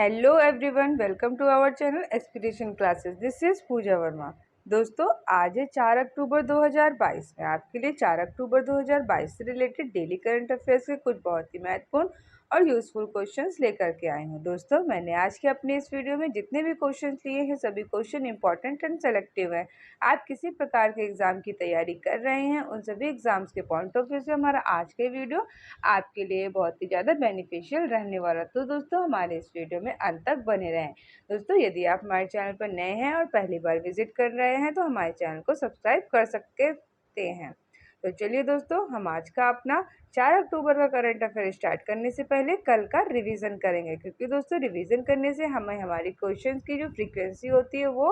Hello everyone, welcome to our channel aspiration classes. This is Puja Verma. दोस्तों, आज है 4 अक्टूबर 2022। मैं आपके लिए 4 अक्टूबर 2022 से रिलेटेड डेली करंट अफेयर्स के कुछ बहुत ही महत्वपूर्ण और यूजफुल क्वेश्चंस लेकर के आई हूँ। दोस्तों, मैंने आज के अपने इस वीडियो में जितने भी क्वेश्चंस लिए हैं सभी क्वेश्चन इंपॉर्टेंट एंड सेलेक्टिव हैं। आप किसी प्रकार के एग्जाम की तैयारी कर रहे हैं, उन सभी एग्जाम्स के पॉइंट ऑफ व्यू से हमारा आज के वीडियो आपके लिए बहुत ही ज़्यादा बेनिफिशियल रहने वाला। तो दोस्तों, हमारे इस वीडियो में अंत तक बने रहें। दोस्तों, यदि आप हमारे चैनल पर नए हैं और पहली बार विजिट कर रहे हैं तो हमारे चैनल को सब्सक्राइब कर सकते हैं। तो चलिए दोस्तों, हम आज का अपना 4 अक्टूबर का करंट अफेयर स्टार्ट करने से पहले कल का रिवीजन करेंगे, क्योंकि दोस्तों रिवीजन करने से हमें हमारी क्वेश्चंस की जो फ्रीक्वेंसी होती है वो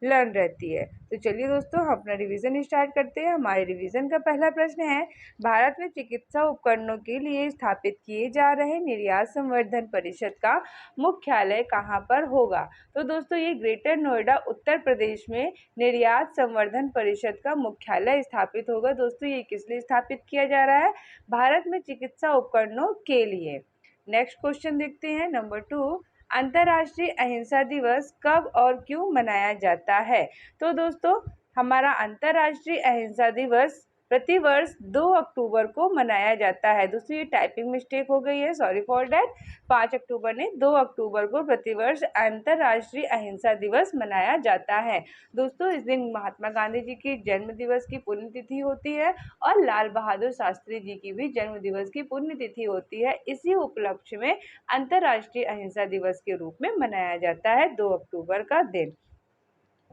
लर्न रहती है। तो चलिए दोस्तों, हम अपना रिवीजन स्टार्ट करते हैं। हमारे रिवीजन का पहला प्रश्न है, भारत में चिकित्सा उपकरणों के लिए स्थापित किए जा रहे निर्यात संवर्धन परिषद का मुख्यालय कहाँ पर होगा? तो दोस्तों, ये ग्रेटर नोएडा उत्तर प्रदेश में निर्यात संवर्धन परिषद का मुख्यालय स्थापित होगा। दोस्तों, ये किस लिए स्थापित किया जा रहा है? भारत में चिकित्सा उपकरणों के लिए। नेक्स्ट क्वेश्चन देखते हैं, नंबर 2। अंतर्राष्ट्रीय अहिंसा दिवस कब और क्यों मनाया जाता है? तो दोस्तों, हमारा अंतर्राष्ट्रीय अहिंसा दिवस प्रतिवर्ष 2 अक्टूबर को मनाया जाता है। दोस्तों, ये टाइपिंग मिस्टेक हो गई है, सॉरी फॉर डैट। 5 अक्टूबर ने 2 अक्टूबर को प्रतिवर्ष अंतर्राष्ट्रीय अहिंसा दिवस मनाया जाता है। दोस्तों, इस दिन महात्मा गांधी जी की जन्म दिवस की पुण्यतिथि होती है और लाल बहादुर शास्त्री जी की भी जन्म दिवस की पुण्यतिथि होती है। इसी उपलक्ष्य में अंतर्राष्ट्रीय अहिंसा दिवस के रूप में मनाया जाता है 2 अक्टूबर का दिन।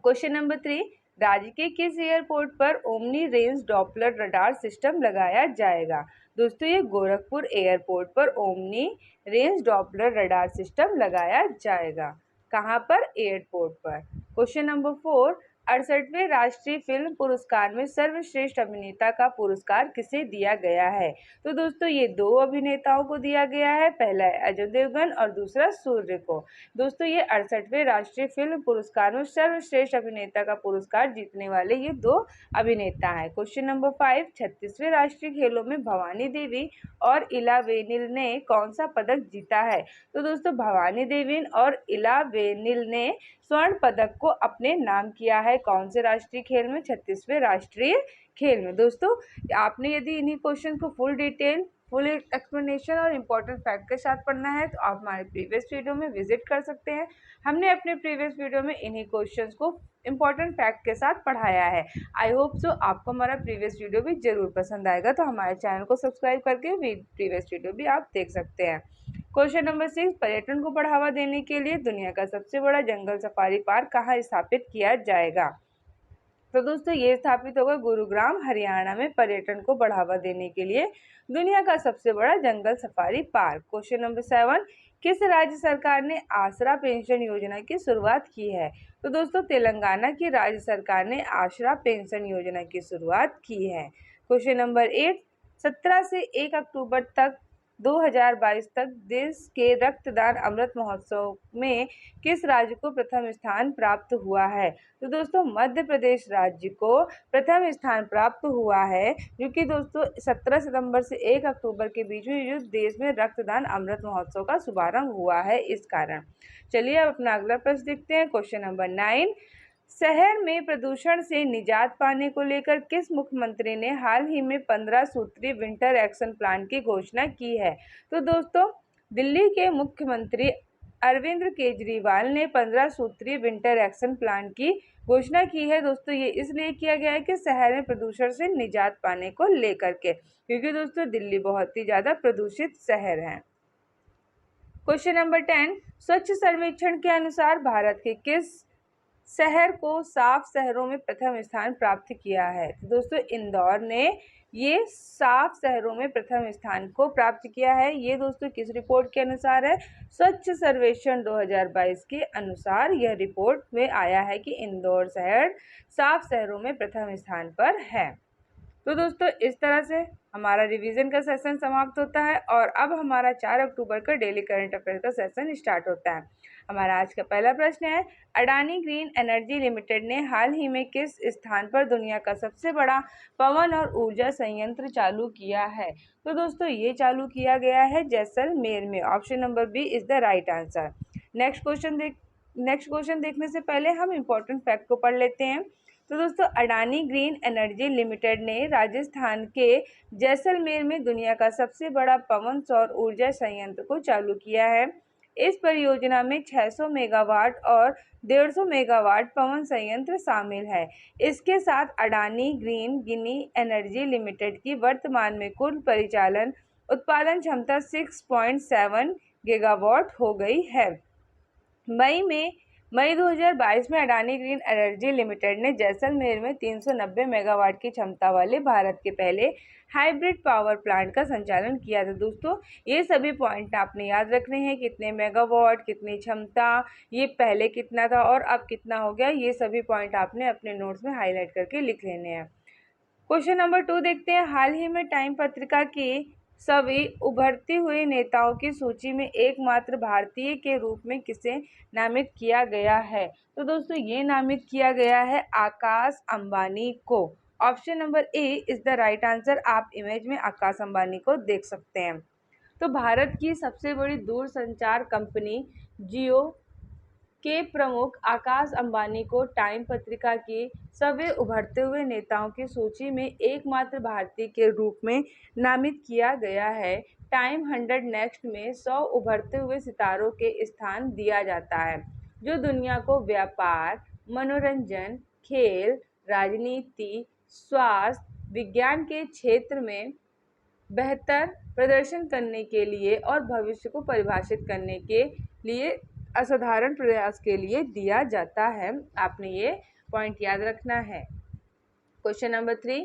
Question number 3। राज्य के किस एयरपोर्ट पर omni range Doppler radar system लगाया जाएगा? दोस्तों, ये गोरखपुर एयरपोर्ट पर omni range Doppler radar system लगाया जाएगा। कहाँ पर? एयरपोर्ट पर। Question number 4। 68वें राष्ट्रीय फिल्म पुरस्कार में सर्वश्रेष्ठ अभिनेता का पुरस्कार किसे दिया गया है? तो दोस्तों, ये 2 अभिनेताओं को दिया गया है। पहला है अजय देवगन और दूसरा सूर्य को। दोस्तों, ये 68वें राष्ट्रीय फिल्म पुरस्कार में सर्वश्रेष्ठ अभिनेता का पुरस्कार जीतने वाले ये 2 अभिनेता हैं। Question number 5। 36वें राष्ट्रीय खेलों में भवानी देवी और इला वेनिल ने कौन सा पदक जीता है? तो दोस्तों, भवानी देवी और इला वेनिल ने स्वर्ण पदक को अपने नाम किया है। कौन से राष्ट्रीय खेल में? 36वें राष्ट्रीय खेल में। दोस्तों, आपने यदि इन्हीं क्वेश्चन को फुल डिटेल, फुल एक्सप्लेनेशन और इम्पोर्टेंट फैक्ट के साथ पढ़ना है तो आप हमारे प्रीवियस वीडियो में विजिट कर सकते हैं। हमने अपने प्रीवियस वीडियो में इन्हीं क्वेश्चंस को इम्पोर्टेंट फैक्ट के साथ पढ़ाया है। आई होप सो आपको हमारा प्रीवियस वीडियो भी जरूर पसंद आएगा, तो हमारे चैनल को सब्सक्राइब करके प्रीवियस वीडियो भी आप देख सकते हैं। Question number 6। पर्यटन को बढ़ावा देने के लिए दुनिया का सबसे बड़ा जंगल सफारी पार्क कहाँ स्थापित किया जाएगा? तो दोस्तों, ये स्थापित होगा गुरुग्राम हरियाणा में। पर्यटन को बढ़ावा देने के लिए दुनिया का सबसे बड़ा जंगल सफारी पार्क। Question number 7। किस राज्य सरकार ने आसरा पेंशन योजना की शुरुआत की है? तो दोस्तों, तेलंगाना की राज्य सरकार ने आसरा पेंशन योजना की शुरुआत की है। Question number 8। 17 से 1 अक्टूबर तक 2022 तक देश के रक्तदान अमृत महोत्सव में किस राज्य को प्रथम स्थान प्राप्त हुआ है? तो दोस्तों, मध्य प्रदेश राज्य को प्रथम स्थान प्राप्त हुआ है, क्योंकि दोस्तों 17 सितंबर से 1 अक्टूबर के बीच में जो देश में रक्तदान अमृत महोत्सव का शुभारंभ हुआ है, इस कारण। चलिए अब अपना अगला प्रश्न देखते हैं। Question number 9। शहर में प्रदूषण से निजात पाने को लेकर किस मुख्यमंत्री ने हाल ही में 15 सूत्रीय विंटर एक्शन प्लान की घोषणा की है? तो दोस्तों, दिल्ली के मुख्यमंत्री अरविंद केजरीवाल ने 15 सूत्रीय विंटर एक्शन प्लान की घोषणा की है। दोस्तों, ये इसलिए किया गया है कि शहर में प्रदूषण से निजात पाने को लेकर के, क्योंकि दोस्तों दिल्ली बहुत ही ज़्यादा प्रदूषित शहर है। Question number 10। स्वच्छ सर्वेक्षण के अनुसार भारत के किस शहर को साफ शहरों में प्रथम स्थान प्राप्त किया है? तो दोस्तों, इंदौर ने ये साफ शहरों में प्रथम स्थान को प्राप्त किया है। ये दोस्तों किस रिपोर्ट के अनुसार है? स्वच्छ सर्वेक्षण 2022 के अनुसार यह रिपोर्ट में आया है कि इंदौर शहर साफ शहरों में प्रथम स्थान पर है। तो दोस्तों, इस तरह से हमारा रिवीजन का सेशन समाप्त होता है और अब हमारा 4 अक्टूबर का डेली करंट अफेयर का सेशन स्टार्ट होता है। हमारा आज का पहला प्रश्न है, अडानी ग्रीन एनर्जी लिमिटेड ने हाल ही में किस स्थान पर दुनिया का सबसे बड़ा पवन और ऊर्जा संयंत्र चालू किया है? तो दोस्तों, ये चालू किया गया है जैसलमेर में। Option number B is the right answer. Next question देखने से पहले हम इम्पोर्टेंट फैक्ट को पढ़ लेते हैं। तो दोस्तों, अडानी ग्रीन एनर्जी लिमिटेड ने राजस्थान के जैसलमेर में दुनिया का सबसे बड़ा पवन सौर ऊर्जा संयंत्र को चालू किया है। इस परियोजना में 600 मेगावाट और 150 मेगावाट पवन संयंत्र शामिल है। इसके साथ अडानी ग्रीन गिनी एनर्जी लिमिटेड की वर्तमान में कुल परिचालन उत्पादन क्षमता 6.7 गीगावाट हो गई है। मई 2022 में अडानी ग्रीन एनर्जी लिमिटेड ने जैसलमेर में 390 मेगावाट की क्षमता वाले भारत के पहले हाइब्रिड पावर प्लांट का संचालन किया था। दोस्तों, ये सभी पॉइंट आपने याद रखने हैं, कितने मेगावाट, कितनी क्षमता, ये पहले कितना था और अब कितना हो गया, ये सभी पॉइंट आपने अपने नोट्स में हाईलाइट करके लिख लेने हैं। क्वेश्चन नंबर 2 देखते हैं। हाल ही में टाइम पत्रिका की सभी उभरती हुई नेताओं की सूची में एकमात्र भारतीय के रूप में किसे नामित किया गया है? तो दोस्तों, ये नामित किया गया है आकाश अंबानी को। Option number A is the right answer. आप इमेज में आकाश अंबानी को देख सकते हैं। तो भारत की सबसे बड़ी दूरसंचार कंपनी जियो के प्रमुख आकाश अंबानी को टाइम पत्रिका की सभी उभरते हुए नेताओं की सूची में एकमात्र भारतीय के रूप में नामित किया गया है। टाइम 100 नेक्स्ट में 100 उभरते हुए सितारों के स्थान दिया जाता है जो दुनिया को व्यापार, मनोरंजन, खेल, राजनीति, स्वास्थ्य, विज्ञान के क्षेत्र में बेहतर प्रदर्शन करने के लिए और भविष्य को परिभाषित करने के लिए असाधारण प्रयास के लिए दिया जाता है। आपने ये पॉइंट याद रखना है। क्वेश्चन नंबर 3,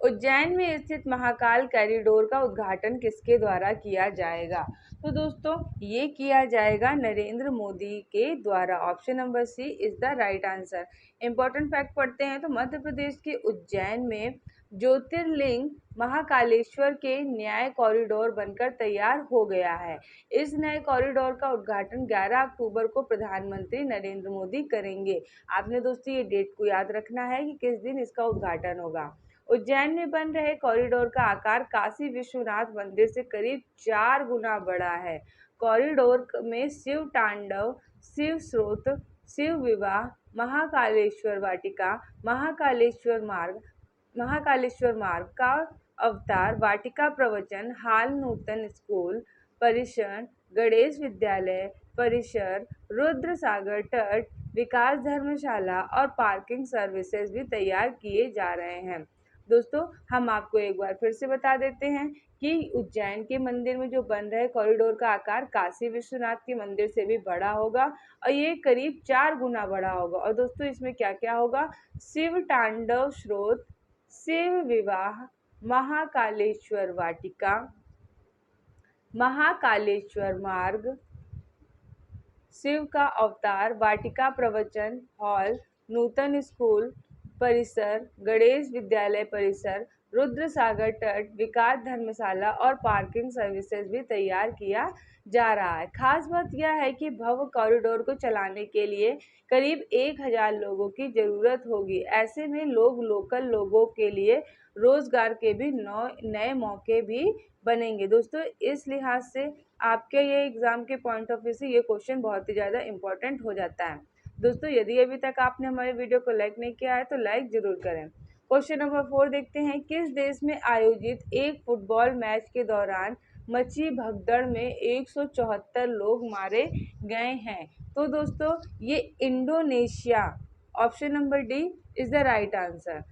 उज्जैन में स्थित महाकाल कॉरिडोर का उद्घाटन किसके द्वारा किया जाएगा? तो दोस्तों, ये किया जाएगा नरेंद्र मोदी के द्वारा। Option number C is the right answer. Important fact पढ़ते हैं। तो मध्य प्रदेश के उज्जैन में ज्योतिर्लिंग महाकालेश्वर के न्याय कॉरिडोर बनकर तैयार हो गया है। इस नए कॉरिडोर का उद्घाटन 11 अक्टूबर को प्रधानमंत्री नरेंद्र मोदी करेंगे। आपने दोस्तों ये डेट को याद रखना है कि किस दिन इसका उद्घाटन होगा। उज्जैन में बन रहे कॉरिडोर का आकार काशी विश्वनाथ मंदिर से करीब 4 गुना बड़ा है। कॉरिडोर में शिव तांडव, शिव स्रोत, शिव विवाह, महाकालेश्वर वाटिका, महाकालेश्वर मार्ग का अवतार, वाटिका प्रवचन हाल, नूतन स्कूल परिसर, गणेश विद्यालय परिसर, रुद्र सागर तट, विकास धर्मशाला और पार्किंग सर्विसेज भी तैयार किए जा रहे हैं। दोस्तों, हम आपको एक बार फिर से बता देते हैं कि उज्जैन के मंदिर में जो बन रहे कॉरिडोर का आकार काशी विश्वनाथ के मंदिर से भी बड़ा होगा और ये करीब 4 गुना बड़ा होगा। और दोस्तों, इसमें क्या क्या होगा? शिव तांडव स्रोत, शिव विवाह, महाकालेश्वर वाटिका, महाकालेश्वर मार्ग, शिव का अवतार, वाटिका प्रवचन हॉल, नूतन स्कूल परिसर, गणेश विद्यालय परिसर, रुद्र सागर तट, विकास धर्मशाला और पार्किंग सर्विसेज भी तैयार किया जा रहा है। खास बात यह है कि भव्य कॉरिडोर को चलाने के लिए करीब 1000 लोगों की ज़रूरत होगी। ऐसे में लोकल लोगों के लिए रोजगार के भी नए मौके भी बनेंगे। दोस्तों, इस लिहाज से आपके ये एग्ज़ाम के पॉइंट ऑफ व्यू से ये क्वेश्चन बहुत ही ज़्यादा इम्पोर्टेंट हो जाता है। दोस्तों, यदि अभी तक आपने हमारे वीडियो को लाइक नहीं किया है तो लाइक ज़रूर करें। क्वेश्चन नंबर 4 देखते हैं। किस देश में आयोजित एक फुटबॉल मैच के दौरान मची भगदड़ में 174 लोग मारे गए हैं? तो दोस्तों, ये Indonesia. Option number D is the right answer.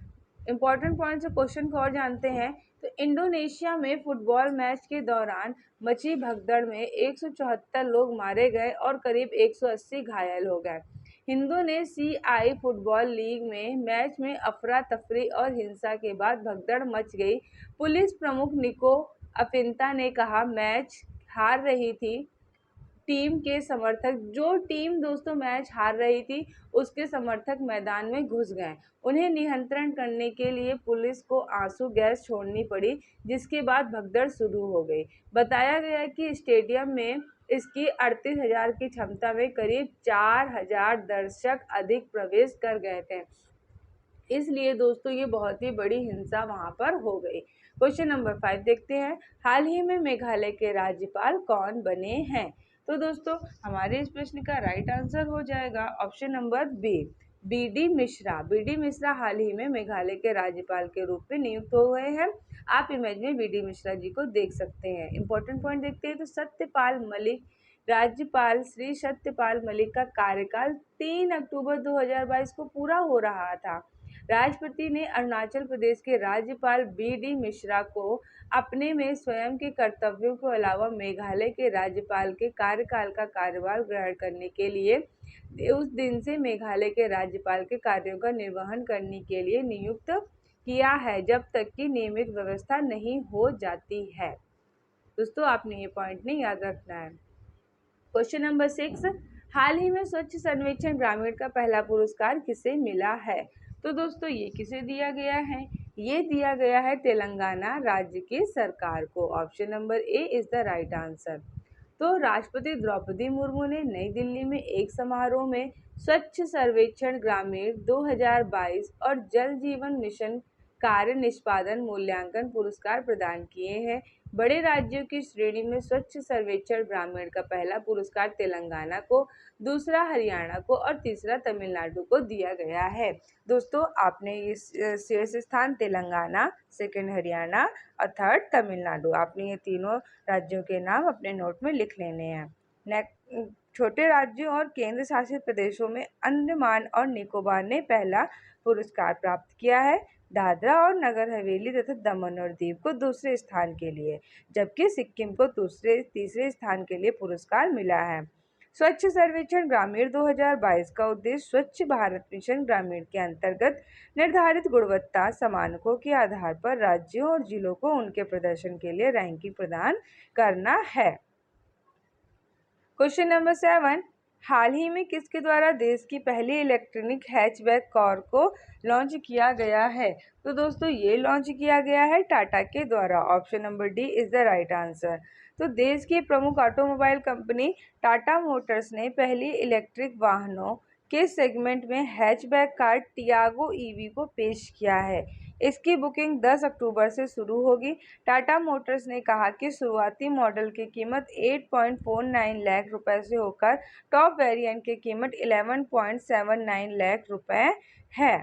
Important point से क्वेश्चन को और जानते हैं। तो इंडोनेशिया में फुटबॉल मैच के दौरान मची भगदड़ में 174 लोग मारे गए और करीब 180 घायल हो गए। इंडोनेशियाई फुटबॉल लीग में मैच में अफरा तफरी और हिंसा के बाद भगदड़ मच गई। पुलिस प्रमुख निको अपिंता ने कहा, मैच हार रही थी टीम के समर्थक, जो टीम दोस्तों मैच हार रही थी उसके समर्थक मैदान में घुस गए। उन्हें नियंत्रण करने के लिए पुलिस को आंसू गैस छोड़नी पड़ी, जिसके बाद भगदड़ शुरू हो गई। बताया गया कि स्टेडियम में इसकी 38,000 की क्षमता में करीब 4000 दर्शक अधिक प्रवेश कर गए थे। इसलिए दोस्तों ये बहुत ही बड़ी हिंसा वहाँ पर हो गई। क्वेश्चन नंबर 5 देखते हैं। हाल ही में मेघालय के राज्यपाल कौन बने हैं? तो दोस्तों हमारे इस प्रश्न का राइट आंसर हो जाएगा option number B, B D. Mishra. B D. Mishra हाल ही में मेघालय के राज्यपाल के रूप में नियुक्त हुए हैं। आप इमेज में बी.डी. मिश्रा जी को देख सकते हैं। इंपॉर्टेंट पॉइंट देखते हैं तो सत्यपाल मलिक, राज्यपाल श्री सत्यपाल मलिक का कार्यकाल 3 अक्टूबर 2022 को पूरा हो रहा था। राष्ट्रपति ने अरुणाचल प्रदेश के राज्यपाल बी.डी. मिश्रा को अपने में स्वयं के कर्तव्यों के अलावा मेघालय के राज्यपाल के कार्यकाल का कार्यभार ग्रहण करने के लिए उस दिन से मेघालय के राज्यपाल के कार्यों का निर्वहन करने के लिए नियुक्त किया है, जब तक कि नियमित व्यवस्था नहीं हो जाती है। दोस्तों आपने ये पॉइंट नहीं याद रखना है। क्वेश्चन नंबर 6, हाल ही में स्वच्छ सर्वेक्षण ग्रामीण का पहला पुरस्कार किसे मिला है? तो दोस्तों ये किसे दिया गया है? ये दिया गया है तेलंगाना राज्य की सरकार को। Option number A is the right answer. तो राष्ट्रपति द्रौपदी मुर्मू ने नई दिल्ली में एक समारोह में स्वच्छ सर्वेक्षण ग्रामीण 2022 और जल जीवन मिशन कार्य निष्पादन मूल्यांकन पुरस्कार प्रदान किए हैं। बड़े राज्यों की श्रेणी में स्वच्छ सर्वेक्षण ग्रामीण का पहला पुरस्कार तेलंगाना को, दूसरा हरियाणा को और तीसरा तमिलनाडु को दिया गया है। दोस्तों आपने इस शीर्ष स्थान तेलंगाना, सेकंड हरियाणा और थर्ड तमिलनाडु, आपने ये तीनों राज्यों के नाम अपने नोट में लिख लेने हैं। छोटे राज्यों और केंद्र शासित प्रदेशों में अंडमान और निकोबार ने पहला पुरस्कार प्राप्त किया है। दादरा और नगर हवेली तथा दमन और दीव को दूसरे स्थान के लिए, जबकि सिक्किम को तीसरे स्थान के लिए पुरस्कार मिला है। स्वच्छ सर्वेक्षण ग्रामीण 2022 का उद्देश्य स्वच्छ भारत मिशन ग्रामीण के अंतर्गत निर्धारित गुणवत्ता समानकों के आधार पर राज्यों और जिलों को उनके प्रदर्शन के लिए रैंकिंग प्रदान करना है। क्वेश्चन नंबर 7, हाल ही में किसके द्वारा देश की पहली इलेक्ट्रॉनिक हैचबैक कार को लॉन्च किया गया है? तो दोस्तों ये लॉन्च किया गया है टाटा के द्वारा। Option number D is the right answer. तो देश की प्रमुख ऑटोमोबाइल कंपनी टाटा मोटर्स ने पहली इलेक्ट्रिक वाहनों के सेगमेंट में हैचबैक कार टियागो ईवी को पेश किया है। इसकी बुकिंग 10 अक्टूबर से शुरू होगी। टाटा मोटर्स ने कहा कि शुरुआती मॉडल की कीमत 8.49 लाख रुपए से होकर टॉप वेरिएंट की कीमत 11.79 लाख रुपए है।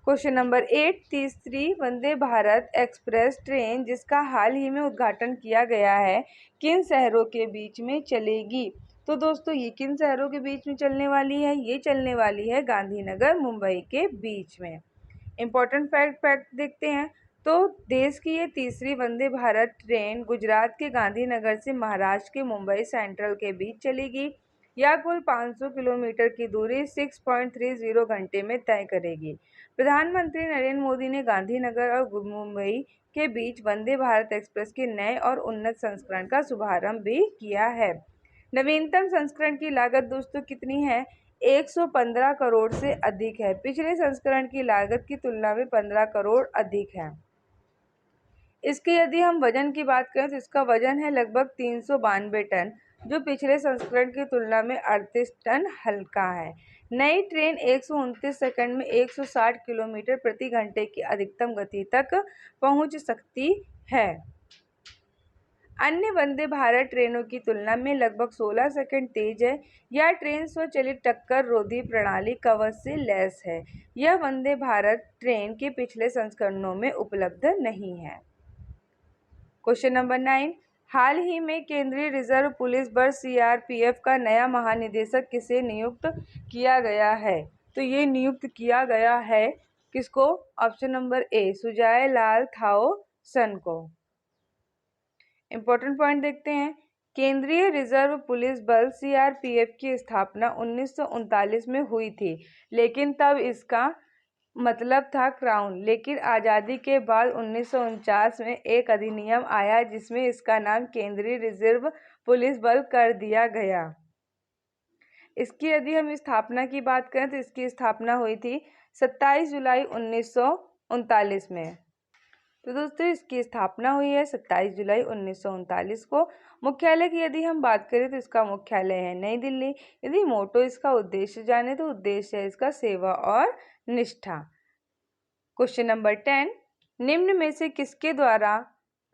क्वेश्चन नंबर 8, तीसरी वंदे भारत एक्सप्रेस ट्रेन जिसका हाल ही में उद्घाटन किया गया है, किन शहरों के बीच में चलेगी? तो दोस्तों ये किन शहरों के बीच में चलने वाली है? ये चलने वाली है गांधीनगर मुंबई के बीच में। इम्पोर्टेंट फैक्ट देखते हैं तो देश की ये तीसरी वंदे भारत ट्रेन गुजरात के गांधीनगर से महाराष्ट्र के मुंबई सेंट्रल के बीच चलेगी। यह कुल 500 किलोमीटर की दूरी 6.30 घंटे में तय करेगी। प्रधानमंत्री नरेंद्र मोदी ने गांधीनगर और मुंबई के बीच वंदे भारत एक्सप्रेस के नए और उन्नत संस्करण का शुभारंभ भी किया है। नवीनतम संस्करण की लागत दोस्तों कितनी है? 115 करोड़ से अधिक है। पिछले संस्करण की लागत की तुलना में 15 करोड़ अधिक है। इसके यदि हम वजन की बात करें तो इसका वजन है लगभग 392 टन, जो पिछले संस्करण की तुलना में 38 टन हल्का है। नई ट्रेन 129 सेकंड में 160 किलोमीटर प्रति घंटे की अधिकतम गति तक पहुंच सकती है। अन्य वंदे भारत ट्रेनों की तुलना में लगभग 16 सेकंड तेज है। यह ट्रेन स्वचालित टक्कर रोधी प्रणाली कवच से लैस है। यह वंदे भारत ट्रेन के पिछले संस्करणों में उपलब्ध नहीं है। क्वेश्चन नंबर 9, हाल ही में केंद्रीय रिजर्व पुलिस बल सीआरपीएफ का नया महानिदेशक किसे नियुक्त किया गया है? तो ये नियुक्त किया गया है किसको? ऑप्शन नंबर ए, सुजाय लाल थाओ सन को। इम्पोर्टेंट पॉइंट देखते हैं। केंद्रीय रिजर्व पुलिस बल सीआरपीएफ की स्थापना 1939 में हुई थी, लेकिन तब इसका मतलब था क्राउन। लेकिन आज़ादी के बाद 1949 में एक अधिनियम आया जिसमें इसका नाम केंद्रीय रिजर्व पुलिस बल कर दिया गया। इसकी यदि हम स्थापना की बात करें तो इसकी स्थापना हुई थी 27 जुलाई 1939 में। तो दोस्तों इसकी स्थापना हुई है 27 जुलाई 1939 को। मुख्यालय की यदि हम बात करें तो इसका मुख्यालय है नई दिल्ली। यदि मोटो इसका उद्देश्य जाने तो उद्देश्य है इसका सेवा और निष्ठा। क्वेश्चन नंबर 10, निम्न में से किसके द्वारा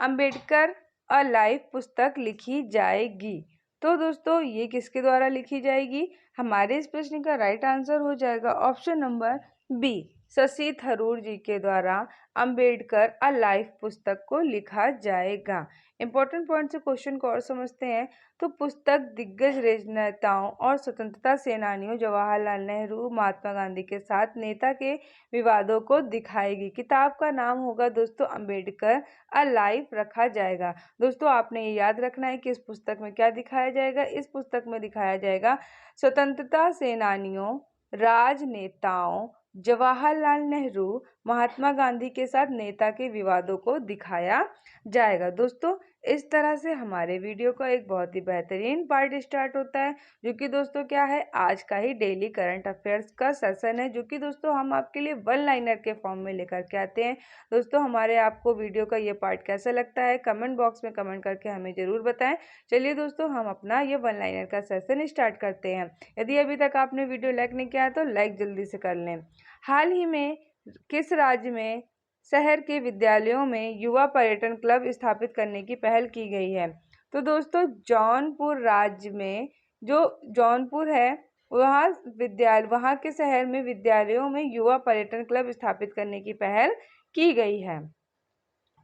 अंबेडकर अ लाइफ पुस्तक लिखी जाएगी? तो दोस्तों ये किसके द्वारा लिखी जाएगी? हमारे इस प्रश्न का राइट आंसर हो जाएगा option number B, Shashi Tharoor ji के द्वारा अंबेडकर अ लाइफ पुस्तक को लिखा जाएगा। इंपॉर्टेंट पॉइंट से क्वेश्चन को और समझते हैं। तो पुस्तक दिग्गज राजनेताओं और स्वतंत्रता सेनानियों जवाहरलाल नेहरू महात्मा गांधी के साथ नेता के विवादों को दिखाएगी। किताब का नाम होगा दोस्तों अंबेडकर अ लाइफ रखा जाएगा। दोस्तों आपने ये याद रखना है कि इस पुस्तक में क्या दिखाया जाएगा। इस पुस्तक में दिखाया जाएगा स्वतंत्रता सेनानियों, राजनेताओं, जवाहरलाल नेहरू, महात्मा गांधी के साथ नेता के विवादों को दिखाया जाएगा। दोस्तों इस तरह से हमारे वीडियो का एक बहुत ही बेहतरीन पार्ट स्टार्ट होता है, जो कि दोस्तों क्या है, आज का ही डेली करंट अफेयर्स का सेशन है, जो कि दोस्तों हम आपके लिए वन लाइनर के फॉर्म में लेकर के आते हैं। दोस्तों हमारे आपको वीडियो का ये पार्ट कैसा लगता है, कमेंट बॉक्स में कमेंट करके हमें ज़रूर बताएं। चलिए दोस्तों हम अपना ये वन लाइनर का सेशन स्टार्ट करते हैं। यदि अभी तक आपने वीडियो लाइक नहीं किया है तो लाइक जल्दी से कर लें। हाल ही में किस राज्य में शहर के विद्यालयों में युवा पर्यटन क्लब स्थापित करने की पहल की गई है? तो दोस्तों जौनपुर राज्य में, जो जौनपुर है, वहाँ के शहर में विद्यालयों में युवा पर्यटन क्लब स्थापित करने की पहल की गई है।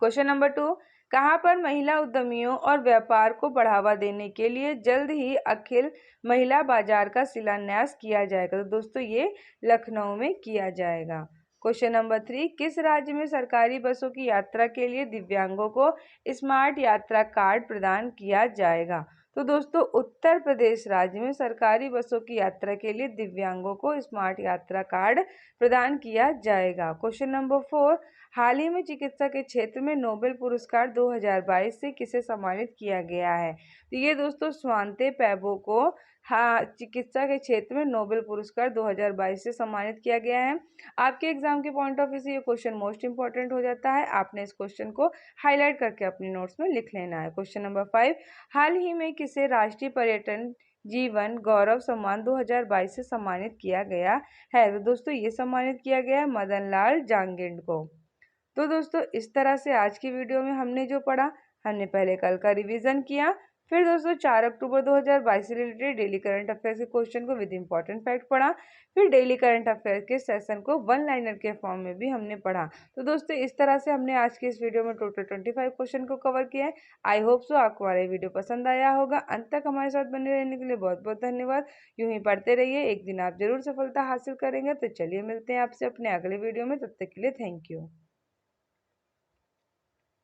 क्वेश्चन नंबर 2, कहाँ पर महिला उद्यमियों और व्यापार को बढ़ावा देने के लिए जल्द ही अखिल महिला बाजार का शिलान्यास किया जाएगा? तो दोस्तों ये लखनऊ में किया जाएगा। क्वेश्चन नंबर 3, किस राज्य में सरकारी बसों की यात्रा के लिए दिव्यांगों को स्मार्ट यात्रा कार्ड प्रदान किया जाएगा? तो दोस्तों उत्तर प्रदेश राज्य में सरकारी बसों की यात्रा के लिए दिव्यांगों को स्मार्ट यात्रा कार्ड प्रदान किया जाएगा। क्वेश्चन नंबर 4, हाल ही में चिकित्सा के क्षेत्र में नोबेल पुरस्कार 2022 से किसे सम्मानित किया गया है? तो ये दोस्तों स्वांते पैबो को चिकित्सा के क्षेत्र में नोबेल पुरस्कार 2022 से सम्मानित किया गया है। आपके एग्जाम के पॉइंट ऑफ व्यू से ये क्वेश्चन मोस्ट इंपॉर्टेंट हो जाता है। आपने इस क्वेश्चन को हाईलाइट करके अपने नोट्स में लिख लेना है। क्वेश्चन नंबर 5, हाल ही में किसे राष्ट्रीय पर्यटन जीवन गौरव सम्मान 2022 से सम्मानित किया गया है? तो दोस्तों ये सम्मानित किया गया है मदन लाल जांगिड को। तो दोस्तों इस तरह से आज की वीडियो में हमने जो पढ़ा, हमने पहले कल का रिवीजन किया, फिर दोस्तों 4 अक्टूबर 2022 से रिलेटेड डेली करंट अफेयर्स के क्वेश्चन को विद इंपॉर्टेंट फैक्ट पढ़ा, फिर डेली करंट अफेयर्स के सेशन को वन लाइनर के फॉर्म में भी हमने पढ़ा। तो दोस्तों इस तरह से हमने आज की इस वीडियो में टोटल 25 क्वेश्चन को कवर किया है। आई होप सो आपको हमारा वीडियो पसंद आया होगा। अंत तक हमारे साथ बने रहने के लिए बहुत बहुत धन्यवाद। यूं ही पढ़ते रहिए, एक दिन आप जरूर सफलता हासिल करेंगे। तो चलिए मिलते हैं आपसे अपने अगले वीडियो में, तब तक के लिए थैंक यू।